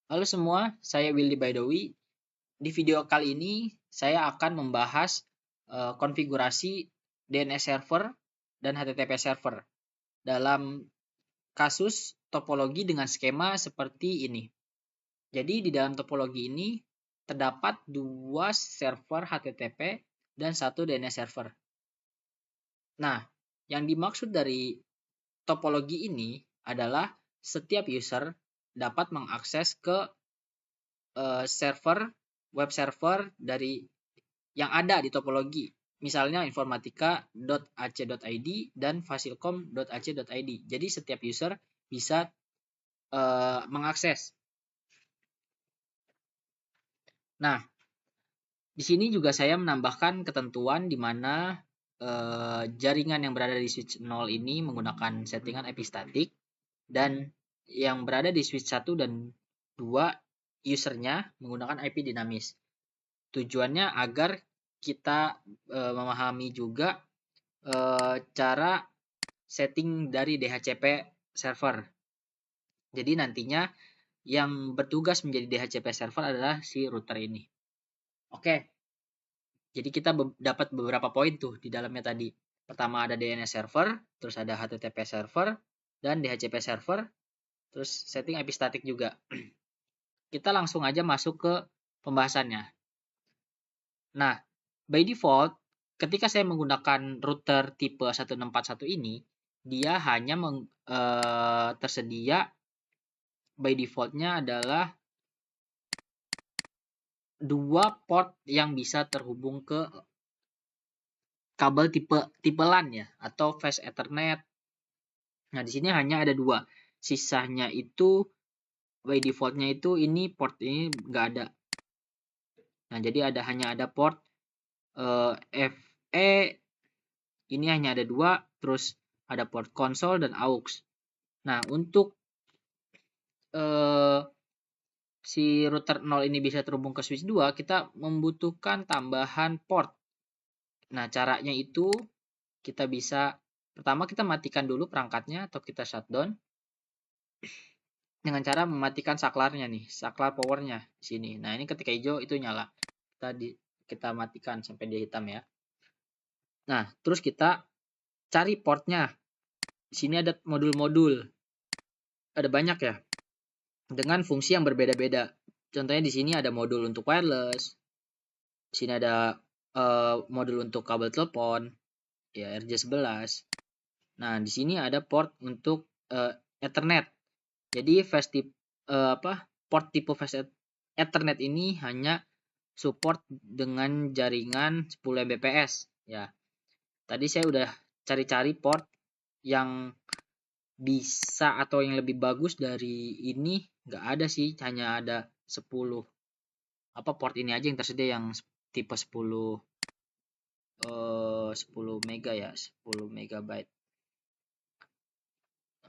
Halo semua, saya Willy Baidowi. Di video kali ini saya akan membahas konfigurasi DNS server dan HTTP server dalam kasus topologi dengan skema seperti ini. Jadi di dalam topologi ini terdapat dua server HTTP dan satu DNS server. Nah, yang dimaksud dari topologi ini adalah setiap user dapat mengakses ke server web server dari yang ada di topologi. Misalnya informatika.ac.id dan fasilkom.ac.id. Jadi setiap user bisa mengakses. Nah, di sini juga saya menambahkan ketentuan di mana jaringan yang berada di switch 0 ini menggunakan settingan IP statik dan yang berada di switch 1 dan 2 usernya menggunakan IP dinamis. Tujuannya agar kita memahami juga cara setting dari DHCP server. Jadi nantinya yang bertugas menjadi DHCP server adalah si router ini. Oke, jadi kita dapat beberapa poin tuh di dalamnya tadi. Pertama ada DNS server, terus ada HTTP server, dan DHCP server, terus setting IP statik juga. Kita langsung aja masuk ke pembahasannya. Nah, by default, ketika saya menggunakan router tipe 1641 ini, dia hanya tersedia by defaultnya adalah dua port yang bisa terhubung ke kabel tipe LAN ya atau Fast Ethernet. Nah, di sini hanya ada dua. Sisanya itu by defaultnya itu ini port ini nggak ada. Nah, jadi hanya ada port FE ini hanya ada dua, terus ada port konsol dan aux. Nah, untuk si router 0 ini bisa terhubung ke switch 2, kita membutuhkan tambahan port. Nah, caranya itu kita bisa pertama kita matikan dulu perangkatnya atau kita shutdown dengan cara mematikan saklarnya nih, saklar powernya di sini. Nah, ini ketika hijau itu nyala. Kita matikan sampai dia hitam ya. Nah, terus kita cari portnya. Di sini ada modul-modul. Ada banyak ya. Dengan fungsi yang berbeda-beda. Contohnya di sini ada modul untuk wireless. Di sini ada modul untuk kabel telepon, ya RJ11. Nah, di sini ada port untuk Ethernet. Jadi port tipe fast Ethernet ini hanya support dengan jaringan 10 Mbps ya. Tadi saya udah cari-cari port yang bisa atau yang lebih bagus dari ini nggak ada sih, hanya ada 10 port ini aja yang tersedia yang tipe 10 10 mega ya, 10 megabyte.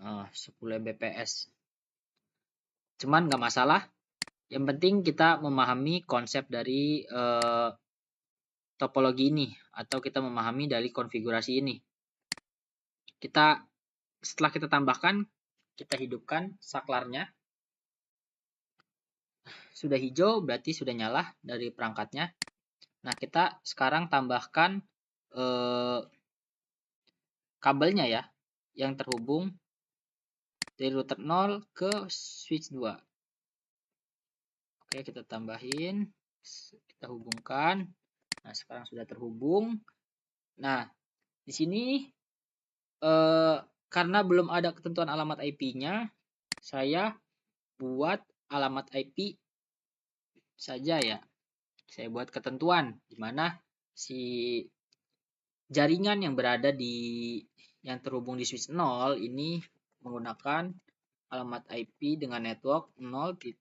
10 Mbps. Cuman nggak masalah. Yang penting kita memahami konsep dari topologi ini atau kita memahami dari konfigurasi ini. Setelah kita tambahkan, kita hidupkan saklarnya. Sudah hijau berarti sudah nyala dari perangkatnya. Nah, kita sekarang tambahkan kabelnya ya yang terhubung dari router 0 ke switch 2. Oke, kita tambahin, kita hubungkan. Nah, sekarang sudah terhubung. Nah, di sini karena belum ada ketentuan alamat IP-nya, saya buat alamat IP saja ya. Saya buat ketentuan di mana si jaringan yang berada di yang terhubung di switch 0 ini menggunakan alamat IP dengan network 0.0.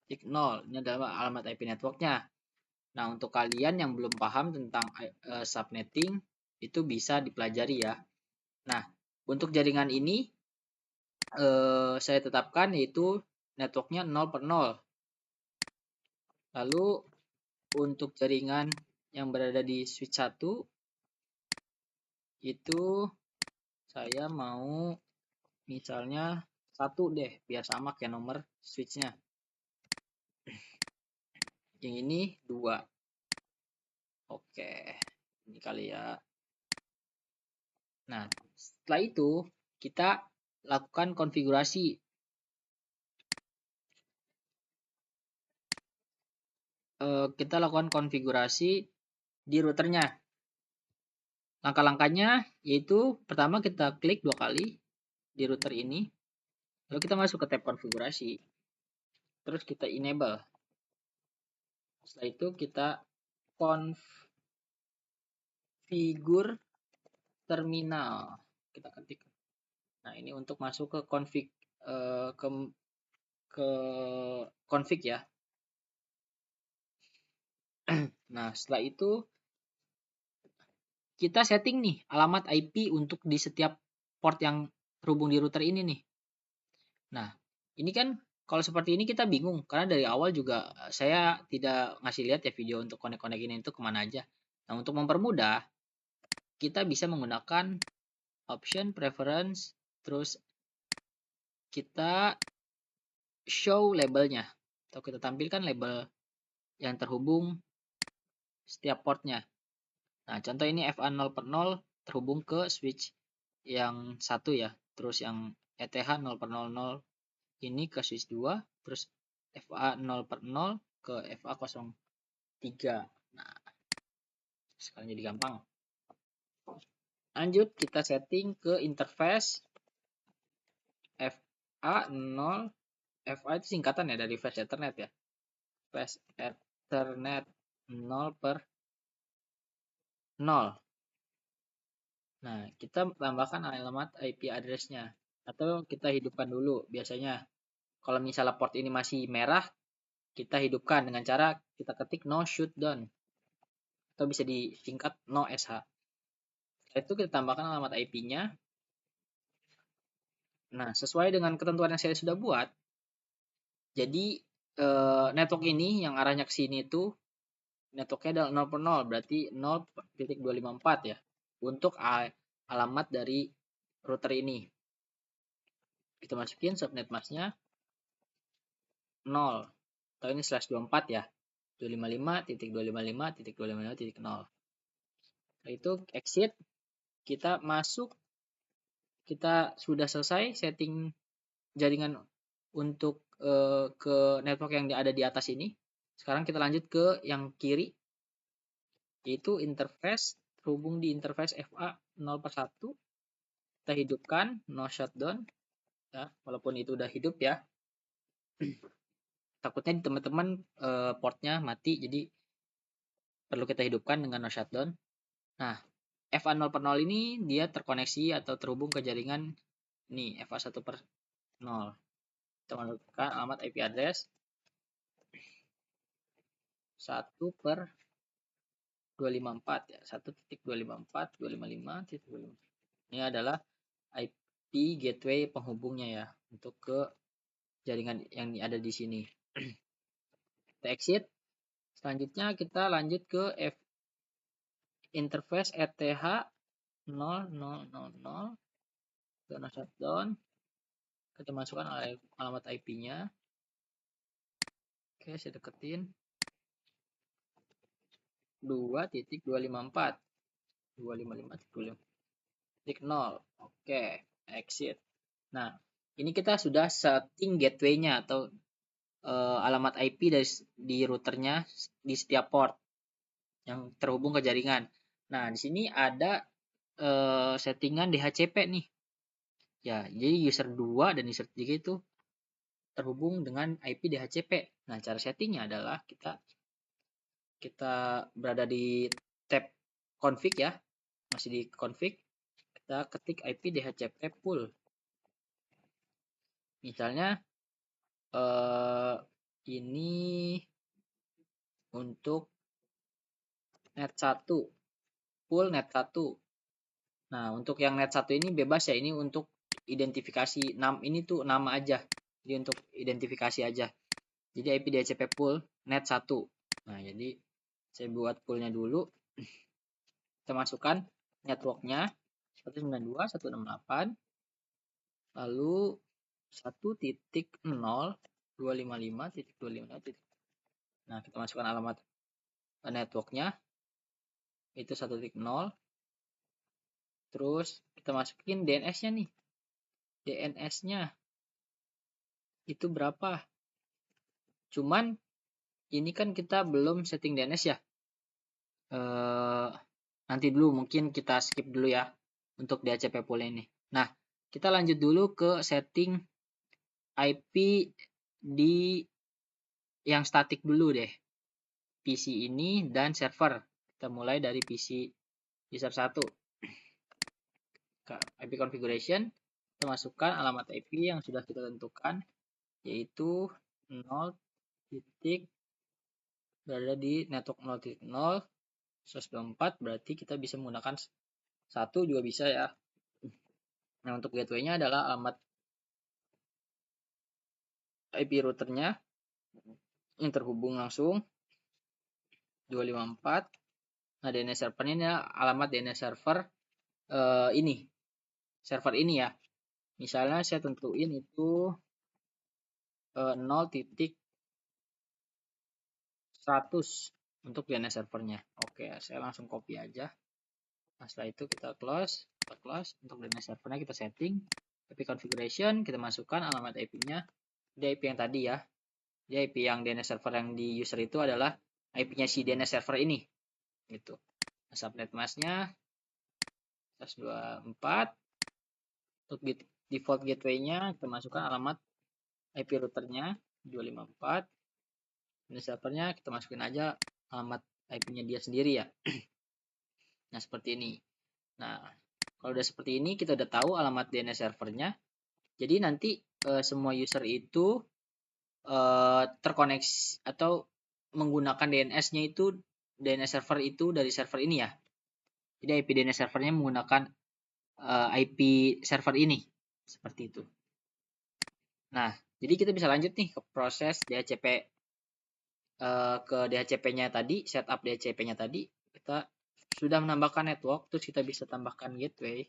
Ini adalah alamat IP networknya. Nah, untuk kalian yang belum paham tentang subnetting, itu bisa dipelajari ya. Nah, untuk jaringan ini saya tetapkan yaitu networknya 0/0. Lalu untuk jaringan yang berada di switch 1 itu saya mau misalnya 1 deh, biar sama kayak nomor switchnya. Yang ini 2. Oke, ini kali ya. Nah, setelah itu kita lakukan konfigurasi. Kita lakukan konfigurasi di routernya. Langkah-langkahnya yaitu pertama kita klik 2 kali di router ini, lalu kita masuk ke tab konfigurasi, terus kita enable. Setelah itu kita configure terminal. Kita ketik. Nah, ini untuk masuk ke config ke config ya. Nah, setelah itu kita setting nih alamat IP untuk di setiap port yang terhubung di router ini nih. Nah, ini kan kalau seperti ini kita bingung karena dari awal juga saya tidak ngasih lihat ya video untuk connect-connect ini itu kemana aja. Nah, untuk mempermudah kita bisa menggunakan option preference, terus kita show labelnya atau kita tampilkan label yang terhubung setiap portnya. Nah, contoh ini FA 0/0 terhubung ke switch yang satu ya, terus yang ETH 0/00 ini ke switch 2, terus FA 0/0 ke FA 03. Nah, sekarang jadi gampang. Lanjut kita setting ke interface FA 0. FA itu singkatan ya dari Fast Ethernet ya. Fast Ethernet 0/0. Nah, kita tambahkan alamat IP address-nya atau kita hidupkan dulu. Biasanya kalau misalnya port ini masih merah, kita hidupkan dengan cara kita ketik no shutdown atau bisa disingkat no SH. Setelah itu kita tambahkan alamat IP-nya. Nah, sesuai dengan ketentuan yang saya sudah buat, jadi network ini yang arahnya ke sini itu networknya adalah 0/0, berarti 0.254 ya untuk alamat dari router ini. Kita masukin subnet masknya 0 atau ini /24 ya, 255.255.255.0. Setelah itu exit, kita masuk, kita sudah selesai setting jaringan untuk ke network yang ada di atas ini. Sekarang kita lanjut ke yang kiri, yaitu interface, terhubung di interface FA 0/1. Kita hidupkan no shutdown ya, walaupun itu udah hidup ya. Takutnya teman-teman portnya mati, jadi perlu kita hidupkan dengan no shutdown. Nah, FA 0/0 ini dia terkoneksi atau terhubung ke jaringan nih FA 1/0. Kita masukkan alamat IP address 1/254 ya, 1.254.255.255. Ini adalah IP gateway penghubungnya ya untuk ke jaringan yang ada di sini. Kita exit. Selanjutnya kita lanjut ke interface ETH 0000 zona shutdown. Kita masukkan alamat IP-nya. Oke, saya deketin. 2.254 255.0. Oke, exit. Nah, ini kita sudah setting gateway-nya atau alamat IP di routernya di setiap port yang terhubung ke jaringan. Nah, di sini ada settingan DHCP nih. Ya, jadi user 2 dan user 3 itu terhubung dengan IP DHCP. Nah, cara settingnya adalah kita berada di tab config ya, masih di config, kita ketik IP DHCP pool. Misalnya ini untuk net 1, pool net 1. Nah, untuk yang net 1 ini bebas ya, ini untuk identifikasi ini tuh nama aja. Jadi untuk identifikasi aja. Jadi IP DHCP pool net 1. Nah, jadi saya buat poolnya dulu. Kita masukkan networknya 192.168 lalu 1.0.255.255. Nah, kita masukkan alamat networknya itu 1.0. Terus kita masukin DNS-nya nih. DNS-nya itu berapa? Cuman ini kan kita belum setting DNS ya. Nanti dulu mungkin kita skip dulu ya untuk DHCP pool ini. Nah, kita lanjut dulu ke setting IP di yang statik dulu deh. PC ini dan server. Kita mulai dari PC user 1. IP configuration, kita masukkan alamat IP yang sudah kita tentukan, yaitu 0 titik berada di network 0.0 124, berarti kita bisa menggunakan 1 juga bisa ya. Nah, untuk gateway-nya adalah alamat IP routernya yang terhubung langsung 254. Nah, DNS servernya ini alamat DNS server ini. Server ini ya. Misalnya saya tentuin itu 0.100 untuk DNS servernya. Oke, saya langsung copy aja. Nah, setelah itu kita close. Untuk DNS servernya kita setting. IP configuration, kita masukkan alamat IP-nya. Di IP yang tadi ya. Di IP yang DNS server yang di user itu adalah IP-nya si DNS server ini. Gitu. Nah, subnet mask-nya 124. Untuk default gateway-nya kita masukkan alamat IP routernya 254. DNS servernya kita masukin aja alamat IP-nya dia sendiri ya. Nah, seperti ini. Nah, kalau udah seperti ini, kita udah tahu alamat DNS servernya. Jadi nanti semua user itu terkoneksi atau menggunakan DNS-nya itu, DNS server itu dari server ini ya. Jadi IP DNS servernya menggunakan IP server ini. Seperti itu. Nah, jadi kita bisa lanjut nih ke proses DHCP ke DHCP-nya tadi, setup DHCP-nya tadi. Kita sudah menambahkan network, terus kita bisa tambahkan gateway,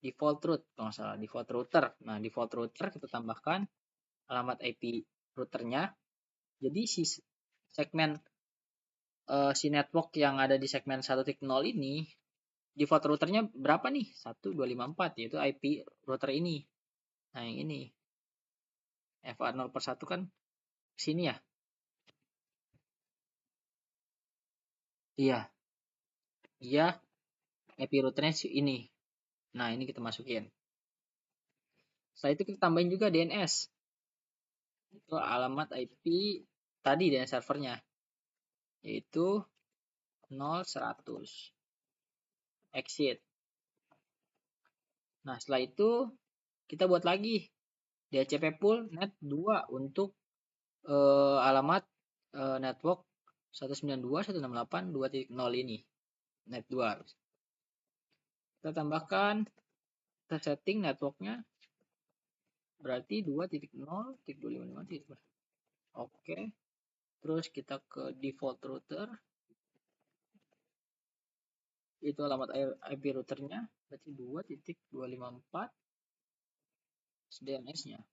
default route, kalau nggak salah, default router. Nah, default router kita tambahkan alamat IP routernya. Jadi si segmen si network yang ada di segmen 1.0 ini, default routernya berapa nih? 1254, yaitu IP router ini. Nah, yang ini. FA 0/1 kan sini ya? Iya. Iya, IP routernya ini. Nah, ini kita masukin. Setelah itu kita tambahin juga DNS. Itu alamat IP tadi DNS servernya. Yaitu 0100. Exit. Nah, setelah itu kita buat lagi DHCP pool net 2 untuk alamat network 192.168.2.0 ini. Net 2. Kita tambahkan, kita setting networknya berarti 2.0.255. Oke. Terus kita ke default router. Itu alamat IP routernya berarti 2.254 DNS-nya.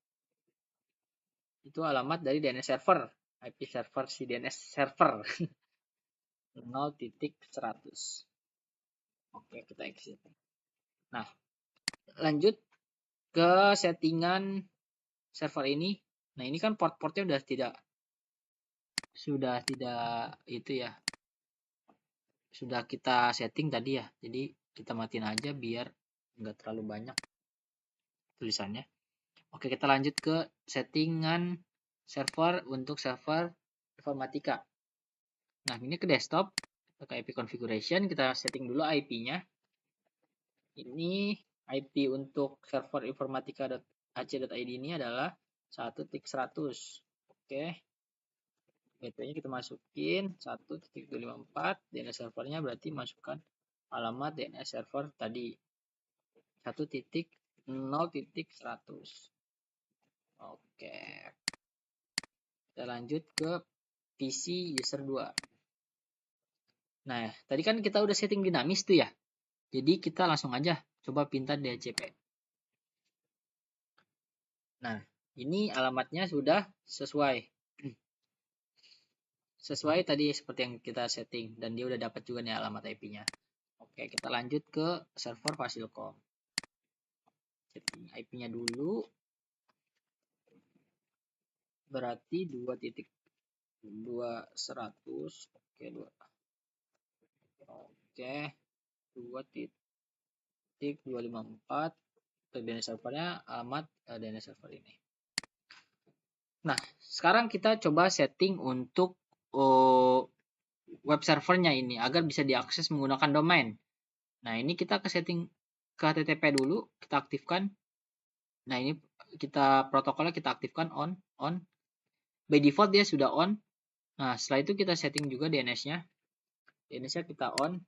Itu alamat dari DNS server, IP server si DNS server 0.100. Oke, kita exit. Nah, lanjut ke settingan server ini. Nah, ini kan port-portnya sudah tidak itu ya. Sudah kita setting tadi ya. Jadi kita matiin aja biar enggak terlalu banyak tulisannya. Oke, kita lanjut ke settingan server untuk server informatika. Nah, ini ke desktop, ke IP configuration, kita setting dulu IP-nya. Ini IP untuk server informatika.ac.id ini adalah 1.100. Oke. Gateway-nya kita masukin 1.254, DNS servernya berarti masukkan alamat DNS server tadi 1.0.100. Oke. Kita lanjut ke PC user 2. Nah, tadi kan kita udah setting dinamis tuh ya. Jadi kita langsung aja coba pindah DHCP. Nah, ini alamatnya sudah sesuai. sesuai tadi seperti yang kita setting, dan dia udah dapat juga nih alamat IP-nya. Oke, kita lanjut ke server Fasilkom. Setting IP-nya dulu. Berarti 2.2.100. Oke, 2.254. DNS servernya alamat DNS server ini. Nah, sekarang kita coba setting untuk web servernya ini agar bisa diakses menggunakan domain. Nah, ini kita ke setting ke HTTP dulu, kita aktifkan. Nah, ini kita protokolnya kita aktifkan on. By default dia sudah on. Nah, setelah itu kita setting juga DNS-nya. DNS-nya kita on.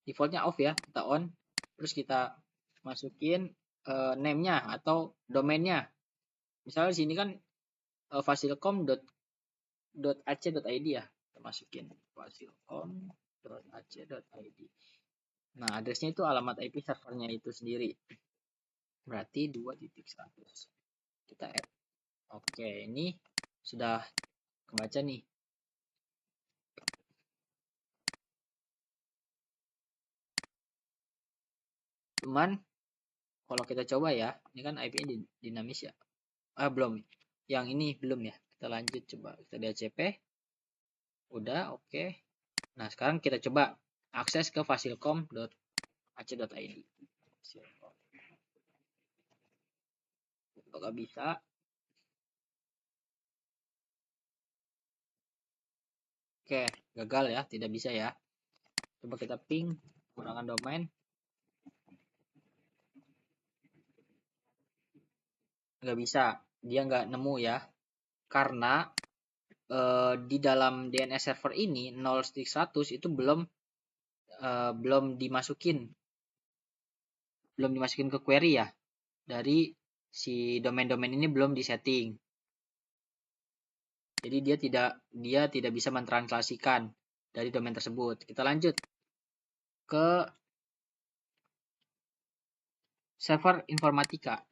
Defaultnya off ya, kita on. Terus kita masukin name-nya atau domainnya. Misalnya di sini kan fasilkom.ac.id ya. Kita masukin fasilkom.ac.id. Nah, address-nya itu alamat IP servernya itu sendiri. Berarti 2.100. Kita add. Oke, ini sudah kebaca nih. Cuman kalau kita coba ya, ini kan IP-nya dinamis ya. Belum. Yang ini belum ya. Kita lanjut coba. Kita DHCP. Udah, oke. Nah, sekarang kita coba akses ke fasilkom.ac.id. Apakah bisa? Oke, gagal ya, tidak bisa ya. Coba kita ping menggunakan domain. Nggak bisa, dia nggak nemu ya. Karena di dalam DNS server ini 0/100 itu belum dimasukin ke query ya. Dari si domain-domain ini belum disetting. Jadi dia tidak bisa mentranslasikan dari domain tersebut. Kita lanjut ke server informatika.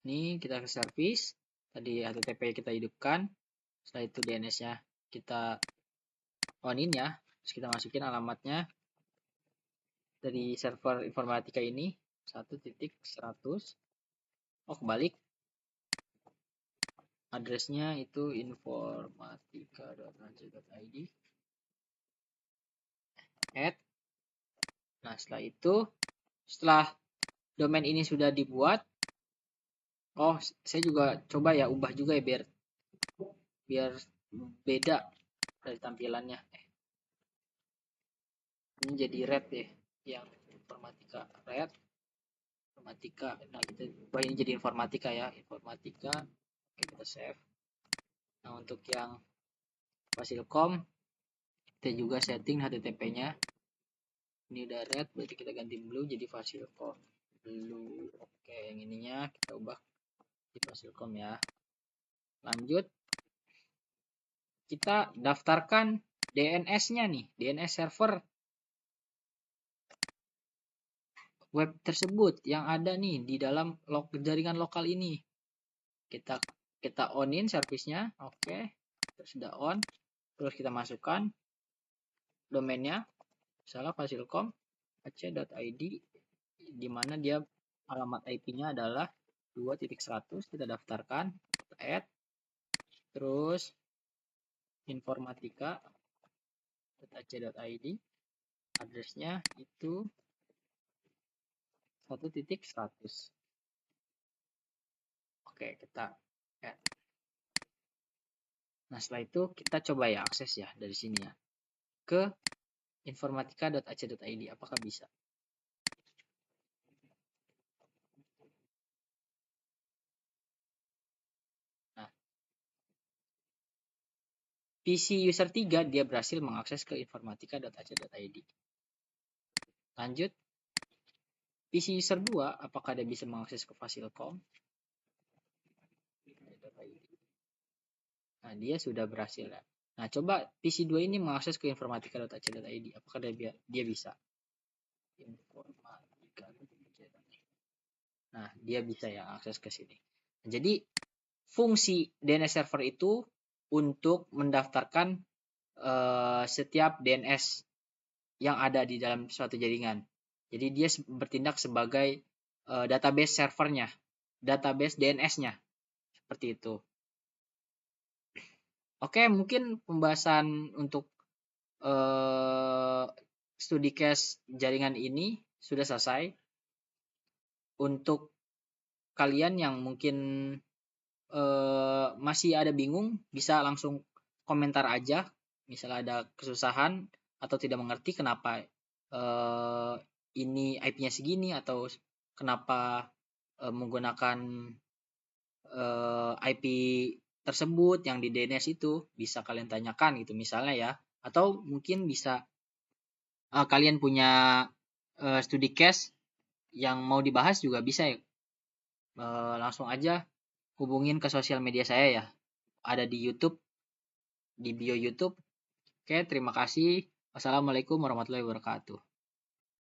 Ini kita ke service. Tadi HTTP kita hidupkan. Setelah itu DNS-nya kita onin ya. Terus kita masukin alamatnya dari server informatika ini 1.100. Oh, kebalik. Addressnya itu informatika.ac.id. Add. Nah, setelah domain ini sudah dibuat, saya juga coba ya ubah juga ya biar beda dari tampilannya. Ini jadi red ya, yang informatika red. Informatika. Nah, kita ubah ini jadi informatika ya, informatika. Oke, kita save. Nah, untuk yang Fasilkom kita juga setting HTTP-nya. Ini udah red, berarti kita ganti blue jadi Fasilkom blue. Oke, yang ininya kita ubah di Fasilkom ya. Lanjut, kita daftarkan DNS-nya nih, DNS server web tersebut yang ada nih di dalam jaringan lokal ini. Kita onin service-nya. Oke, sudah on. Terus kita masukkan domainnya, misalnya fasilkom.ac.id, di mana dia alamat IP-nya adalah 2.100. Kita daftarkan, kita add. Terus informatika.ac.id, address-nya itu 1.100. Oke, kita add. Nah, setelah itu kita coba ya akses ya dari sini ya ke informatika.ac.id. Apakah bisa? Nah, PC user 3 dia berhasil mengakses ke informatika.ac.id. Lanjut, PC user 2 apakah dia bisa mengakses ke Fasilkom? Nah, dia sudah berhasil ya. Nah, coba PC 2 ini mengakses ke informatika.ac.id. Apakah dia bisa? Informatika.ac.id. Nah, dia bisa ya akses ke sini. Nah, jadi fungsi DNS server itu untuk mendaftarkan setiap DNS yang ada di dalam suatu jaringan. Jadi dia bertindak sebagai database servernya, database DNS-nya, seperti itu. Oke, mungkin pembahasan untuk studi case jaringan ini sudah selesai. Untuk kalian yang mungkin masih ada bingung, bisa langsung komentar aja. Misalnya ada kesusahan atau tidak mengerti kenapa ini IP-nya segini, atau kenapa menggunakan IP tersebut yang di DNS itu, bisa kalian tanyakan gitu misalnya ya. Atau mungkin bisa kalian punya studi case yang mau dibahas juga bisa ya. Langsung aja hubungin ke sosial media saya ya. Ada di YouTube, di bio YouTube. Oke, terima kasih. Wassalamualaikum warahmatullahi wabarakatuh.